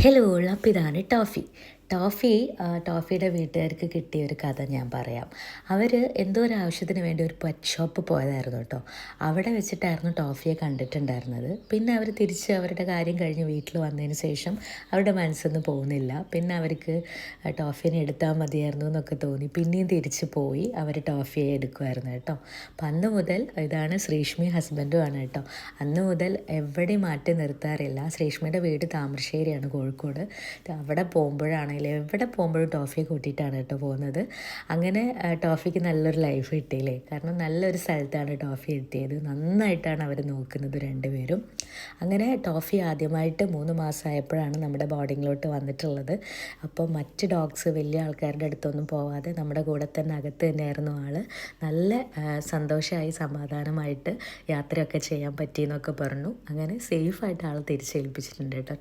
Hello, അപ്പോൾ ഇതാണ് toffee. Toffee ടോഫിയുടെ വീട്ടുകാർക്ക് കിട്ടിയ ഒരു കഥ ഞാൻ പറയാം. അവർ എന്തോ ഒരു ആവശ്യത്തിന് വേണ്ടി ഒരു പെറ്റ് ഷോപ്പ് പോയതായിരുന്നു കേട്ടോ. അവിടെ വെച്ചിട്ടായിരുന്നു ടോഫിയെ കണ്ടിട്ടുണ്ടായിരുന്നത്. പിന്നെ അവർ തിരിച്ച് അവരുടെ കാര്യം കഴിഞ്ഞ് വീട്ടിൽ വന്നതിന് ശേഷം അവരുടെ മനസ്സൊന്നും പോകുന്നില്ല. പിന്നെ അവർക്ക് ടോഫിനെ എടുത്താൽ മതിയായിരുന്നു എന്നൊക്കെ തോന്നി. പിന്നെയും തിരിച്ച് പോയി അവർ ടോഫിയെ എടുക്കുമായിരുന്നു കേട്ടോ. അപ്പം അന്ന് മുതൽ ഇതാണ് ശ്രീഷ്മി ഹസ്ബൻഡുമാണ് കേട്ടോ. അന്ന് മുതൽ എവിടെയും മാറ്റി നിർത്താറില്ല. ശ്രീഷ്മിയുടെ വീട് താമരശ്ശേരിയാണ്, കോഴിക്കോട്. അവിടെ പോകുമ്പോഴാണെങ്കിലും എവിടെ പോകുമ്പോഴും ടോഫിയെ കൂട്ടിയിട്ടാണ് കേട്ടോ പോകുന്നത്. അങ്ങനെ ടോഫിക്ക് നല്ലൊരു ലൈഫ് കിട്ടിയില്ലേ. കാരണം നല്ലൊരു സ്ഥലത്താണ് ടോഫി എത്തിയത്. നന്നായിട്ടാണ് അവർ നോക്കുന്നത് രണ്ടുപേരും. അങ്ങനെ ടോഫി ആദ്യമായിട്ട് 3 മാസമായപ്പോഴാണ് നമ്മുടെ ബോർഡിങ്ങിലോട്ട് വന്നിട്ടുള്ളത്. അപ്പോൾ മറ്റ് ഡോഗ്സ് വലിയ ആൾക്കാരുടെ അടുത്തൊന്നും പോവാതെ നമ്മുടെ കൂടെ തന്നെ അകത്ത് തന്നെയായിരുന്നു ആൾ. നല്ല സന്തോഷമായി സമാധാനമായിട്ട് യാത്രയൊക്കെ ചെയ്യാൻ പറ്റിയെന്നൊക്കെ പറഞ്ഞു. അങ്ങനെ സേഫായിട്ട് ആൾ തിരിച്ചേൽപ്പിച്ചിട്ടുണ്ട് കേട്ടോ.